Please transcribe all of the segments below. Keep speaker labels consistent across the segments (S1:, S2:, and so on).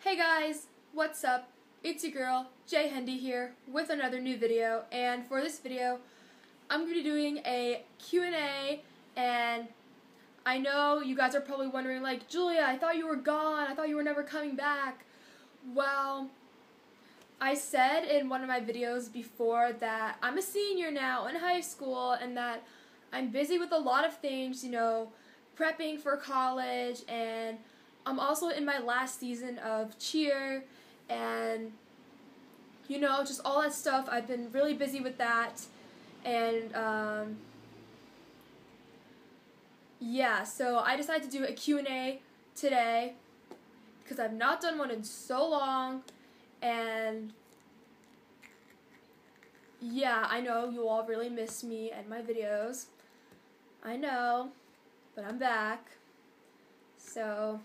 S1: Hey guys, what's up? It's your girl, Jay Hendy here with another new video, and for this video, I'm going to be doing a Q&A, and I know you guys are probably wondering, like, Julia, I thought you were gone, I thought you were never coming back. Well, I said in one of my videos before that I'm a senior now in high school, and that I'm busy with a lot of things, prepping for college, and I'm also in my last season of cheer, and just all that stuff. I've been really busy with that, and yeah, so I decided to do a Q&A today because I've not done one in so long, and yeah, I know you all really miss me and my videos. I know, but I'm back. So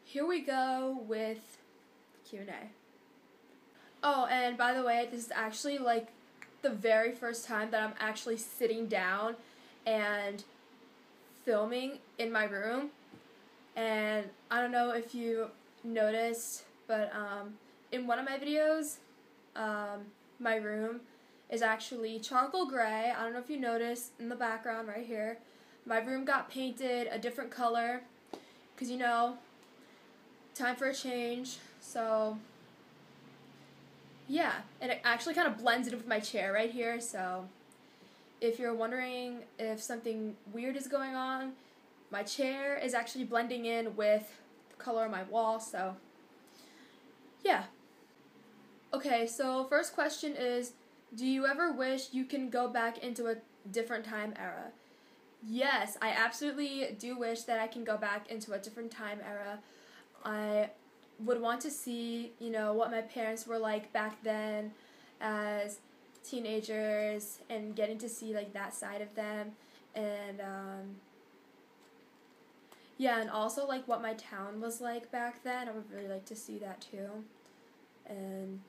S1: here we go with Q&A. Oh, and by the way, this is actually like the very first time that I'm actually sitting down and filming in my room. And I don't know if you noticed, but in one of my videos, my room is actually charcoal gray. I don't know if you noticed in the background right here. My room got painted a different color because, time for a change. So yeah, and it actually kind of blends in with my chair right here. So if you're wondering if something weird is going on, my chair is actually blending in with the color of my wall. So yeah. Okay, so first question is, do you ever wish you can go back into a different time era? Yes, I absolutely do wish that I can go back into a different time era. I would want to see, what my parents were like back then as teenagers, and getting to see like that side of them, and yeah, and also like what my town was like back then. I would really like to see that too. And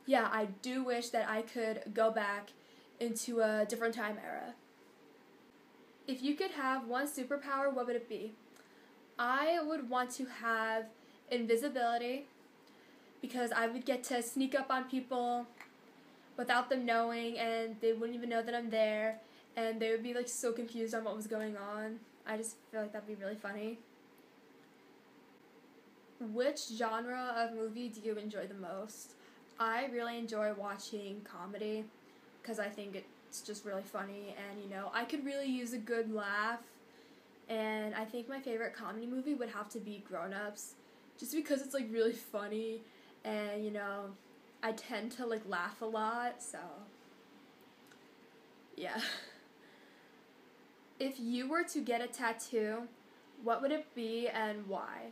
S1: yeah, I do wish that I could go back into a different time era. If you could have one superpower, what would it be? I would want to have invisibility, because I would get to sneak up on people without them knowing, and they wouldn't even know that I'm there, and they would be like so confused on what was going on. I just feel like that'd be really funny. Which genre of movie do you enjoy the most? I really enjoy watching comedy because I think it's just really funny, and I could really use a good laugh. And I think my favorite comedy movie would have to be Grown Ups, just because it's like really funny, and I tend to like laugh a lot, so yeah. If you were to get a tattoo, what would it be and why?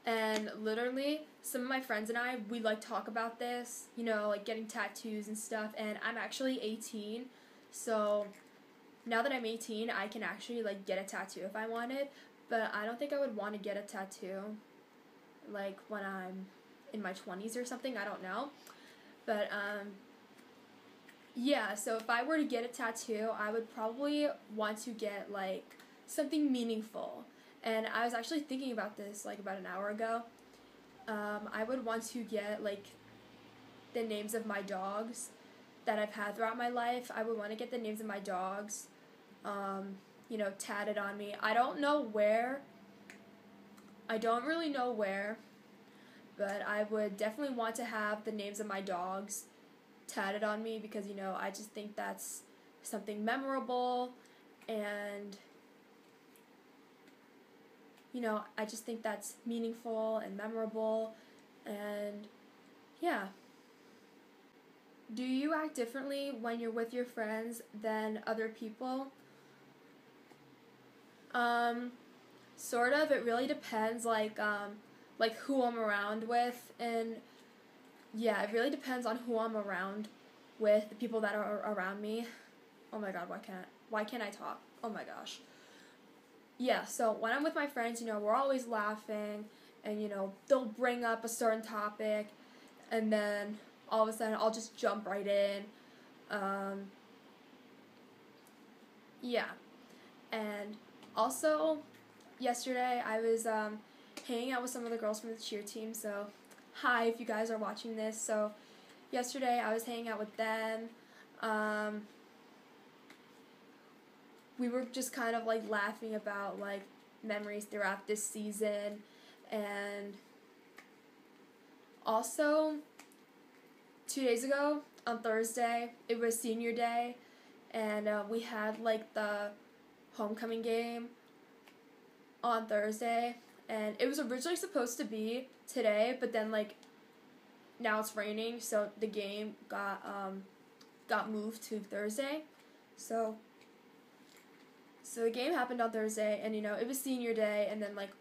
S1: And literally, some of my friends and I, we like talk about this, like getting tattoos and stuff, and I'm actually 18, so now that I'm 18, I can actually like get a tattoo if I wanted, but I don't think I would want to get a tattoo like when I'm in my 20s or something. I don't know. But yeah, so if I were to get a tattoo, I would probably want to get like something meaningful. And I was actually thinking about this like about an hour ago. I would want to get like the names of my dogs that I've had throughout my life. I would want to get the names of my dogs, tatted on me. I don't know where. I don't really know where, but I would definitely want to have the names of my dogs tatted on me because, I just think that's something memorable, and, I just think that's meaningful and memorable, and yeah. Do you act differently when you're with your friends than other people? Sort of. It really depends, like who I'm around with, and yeah, it really depends on who I'm around with, the people that are around me. Oh my god, why can't I talk? Oh my gosh. Yeah, so when I'm with my friends, we're always laughing, and they'll bring up a certain topic, and then all of a sudden I'll just jump right in. Yeah. And also, yesterday I was hanging out with some of the girls from the cheer team. So, hi if you guys are watching this. So, yesterday I was hanging out with them. We were just kind of like laughing about like memories throughout this season, and also 2 days ago on Thursday it was senior day, and we had like the homecoming game on Thursday, and it was originally supposed to be today, but then like now it's raining, so the game got moved to Thursday. So the game happened on Thursday, and it was senior day, and then like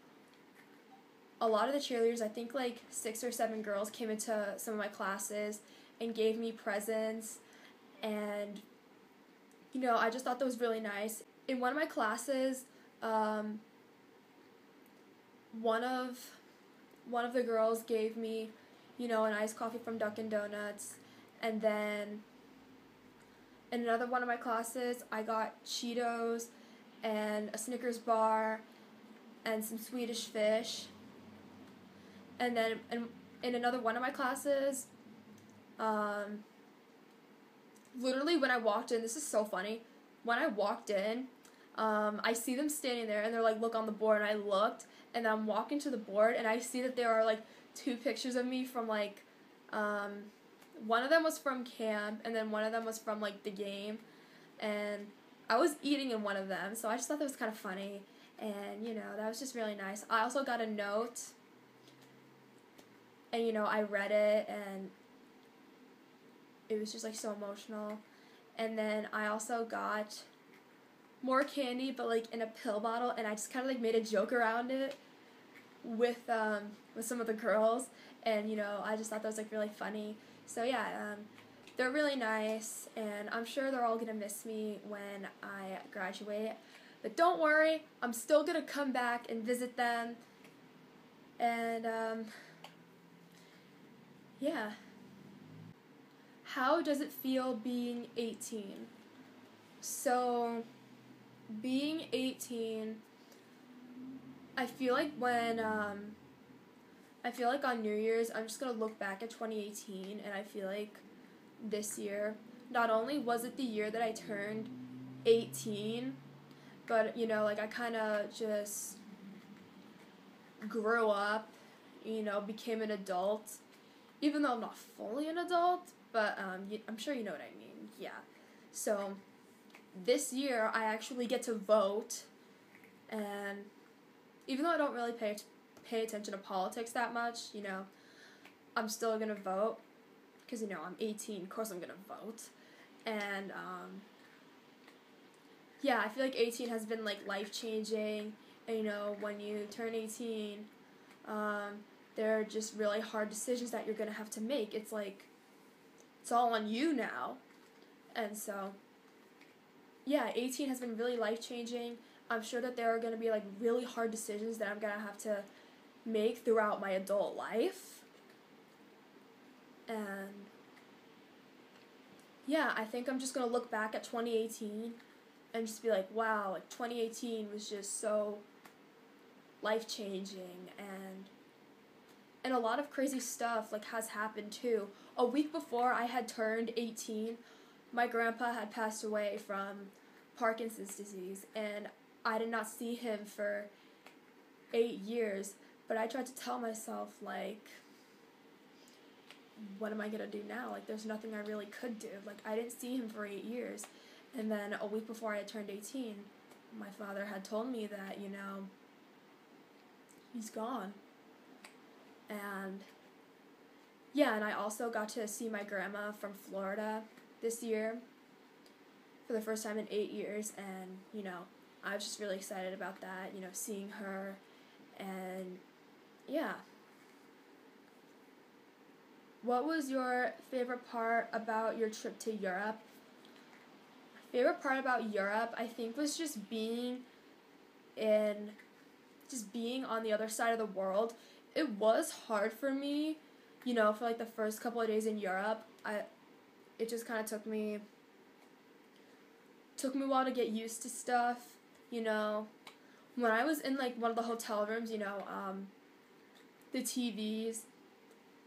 S1: a lot of the cheerleaders, I think like 6 or 7 girls, came into some of my classes and gave me presents, and I just thought that was really nice. In one of my classes, one of the girls gave me, an iced coffee from Dunkin' Donuts, and then in another one of my classes, I got Cheetos and a Snickers bar and some Swedish fish. And then in another one of my classes, literally when I walked in, this is so funny, when I walked in, I see them standing there, and they're like, look on the board, and I looked, and I'm walking to the board, and I see that there are like 2 pictures of me from like, one of them was from camp, and then one of them was from like the game, and I was eating in one of them, so I just thought that was kind of funny, and that was just really nice. I also got a note, and I read it, and it was just like so emotional. And then I also got more candy, but like in a pill bottle, and I just kind of like made a joke around it with some of the girls, and I just thought that was like really funny. So yeah, they're really nice, and I'm sure they're all gonna miss me when I graduate, but don't worry, I'm still gonna come back and visit them. And yeah. How does it feel being 18? So, being 18, I feel like on New Year's, I'm just going to look back at 2018, and I feel like this year, not only was it the year that I turned 18, but, like I kind of just grew up, became an adult, even though I'm not fully an adult, but I'm sure you know what I mean. Yeah. So this year I actually get to vote, and even though I don't really pay attention to politics that much, I'm still gonna vote because I'm 18. Of course I'm gonna vote, and yeah, I feel like 18 has been like life changing. And when you turn 18, there are just really hard decisions that you're gonna have to make. It's like it's all on you now. And so, yeah, 18 has been really life-changing. I'm sure that there are going to be, like, really hard decisions that I'm going to have to make throughout my adult life. And, yeah, I think I'm just going to look back at 2018 and just be like, wow, like, 2018 was just so life-changing, and a lot of crazy stuff like has happened too. A week before I had turned 18, my grandpa had passed away from Parkinson's disease, and I did not see him for 8 years, but I tried to tell myself, like, what am I gonna do now? Like, there's nothing I really could do. Like, I didn't see him for 8 years, and then a week before I had turned 18, my father had told me that, he's gone. And yeah, and I also got to see my grandma from Florida this year for the first time in 8 years, and I was just really excited about that, seeing her. And yeah. What was your favorite part about your trip to Europe? My favorite part about Europe, I think, was just being on the other side of the world. It was hard for me, for like the first couple of days in Europe. It just kind of took me a while to get used to stuff, When I was in like one of the hotel rooms, the TVs,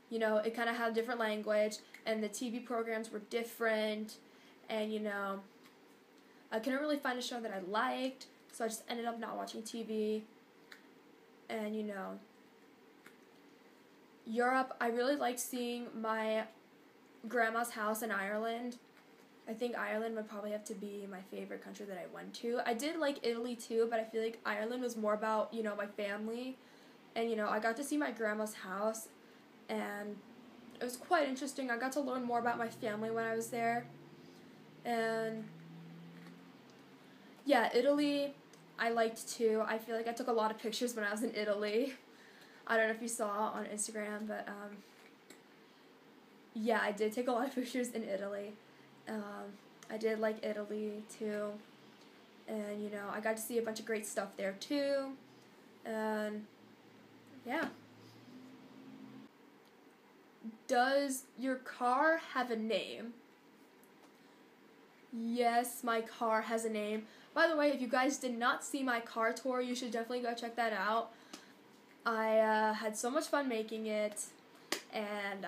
S1: you know, it kind of had a different language, and the TV programs were different, and, you know, I couldn't really find a show that I liked, so I just ended up not watching TV. And, you know, Europe, I really liked seeing my grandma's house in Ireland. I think Ireland would probably have to be my favorite country that I went to. I did like Italy too, but I feel like Ireland was more about, you know, my family. And, you know, I got to see my grandma's house, and it was quite interesting. I got to learn more about my family when I was there. And, yeah, Italy, I liked too. I feel like I took a lot of pictures when I was in Italy. I don't know if you saw on Instagram, but, yeah, I did take a lot of pictures in Italy. I did like Italy too, and, you know, I got to see a bunch of great stuff there too, and, yeah. Does your car have a name? Yes, my car has a name. By the way, if you guys did not see my car tour, you should definitely go check that out. I had so much fun making it, and,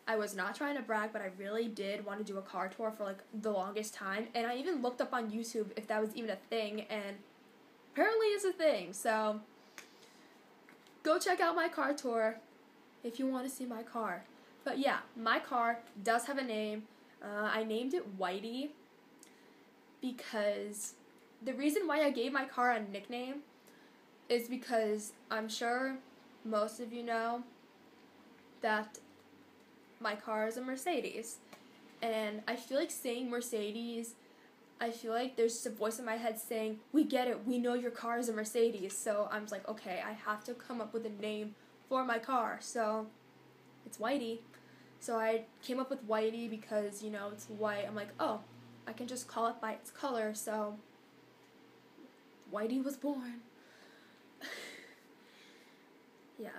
S1: I was not trying to brag, but I really did want to do a car tour for, like, the longest time. And I even looked up on YouTube if that was even a thing, and apparently it's a thing. So, go check out my car tour if you want to see my car. But yeah, my car does have a name. I named it Whitey because the reason why I gave my car a nickname is because I'm sure most of you know that my car is a Mercedes, and I feel like saying Mercedes, I feel like there's just a voice in my head saying, we get it, we know your car is a Mercedes. So I'm like, okay, I have to come up with a name for my car, so it's Whitey. So I came up with Whitey because, you know, it's white. I'm like, oh, I can just call it by its color, so Whitey was born. Yeah.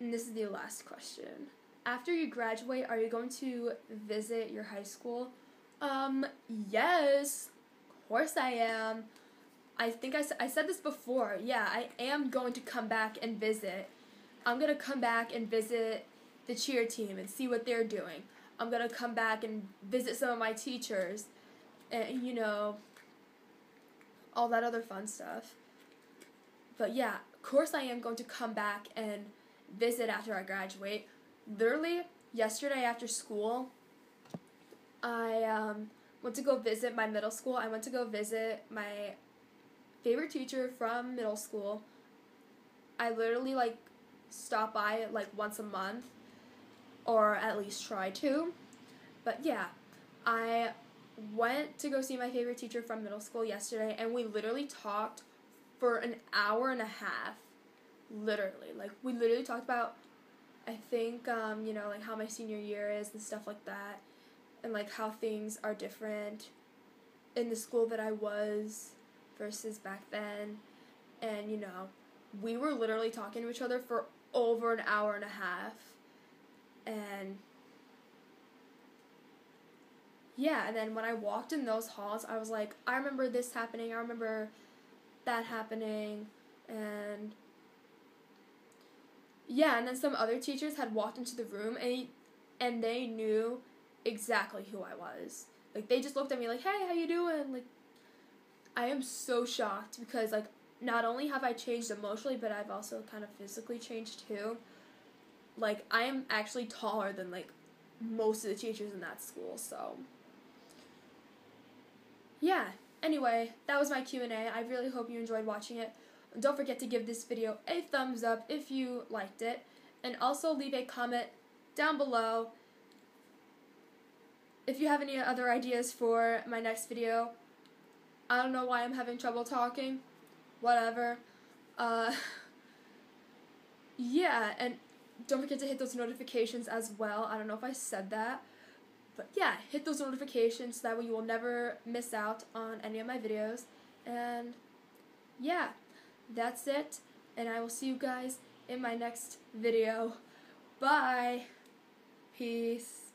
S1: And this is the last question. After you graduate, are you going to visit your high school? Yes, of course I am. I think I said this before. Yeah, I am going to come back and visit. I'm going to come back and visit the cheer team and see what they're doing. I'm going to come back and visit some of my teachers and, you know, all that other fun stuff. But yeah, of course I am going to come back and visit after I graduate. Literally, yesterday after school, I went to go visit my middle school. I went to go visit my favorite teacher from middle school. I literally, like, stop by, like, once a month, or at least try to. But yeah, I went to go see my favorite teacher from middle school yesterday, and we literally talked for an hour and a half. Literally, like, we literally talked about, I think, you know, like, how my senior year is and stuff like that, and, like, how things are different in the school that I was versus back then, and, you know, we were literally talking to each other for over an hour and a half, and, yeah, and then when I walked in those halls, I was like, I remember this happening, I remember that happening, and yeah, and then some other teachers had walked into the room, and they knew exactly who I was. Like, they just looked at me like, hey, how you doing? Like, I am so shocked because, like, not only have I changed emotionally, but I've also kind of physically changed too. Like, I am actually taller than, like, most of the teachers in that school, so. Yeah, anyway, that was my Q&A. I really hope you enjoyed watching it. Don't forget to give this video a thumbs up if you liked it, and also leave a comment down below if you have any other ideas for my next video. I don't know why I'm having trouble talking. Whatever. Yeah, and don't forget to hit those notifications as well. I don't know if I said that, but yeah, hit those notifications so that way you will never miss out on any of my videos. And yeah, that's it, and I will see you guys in my next video. Bye. Peace.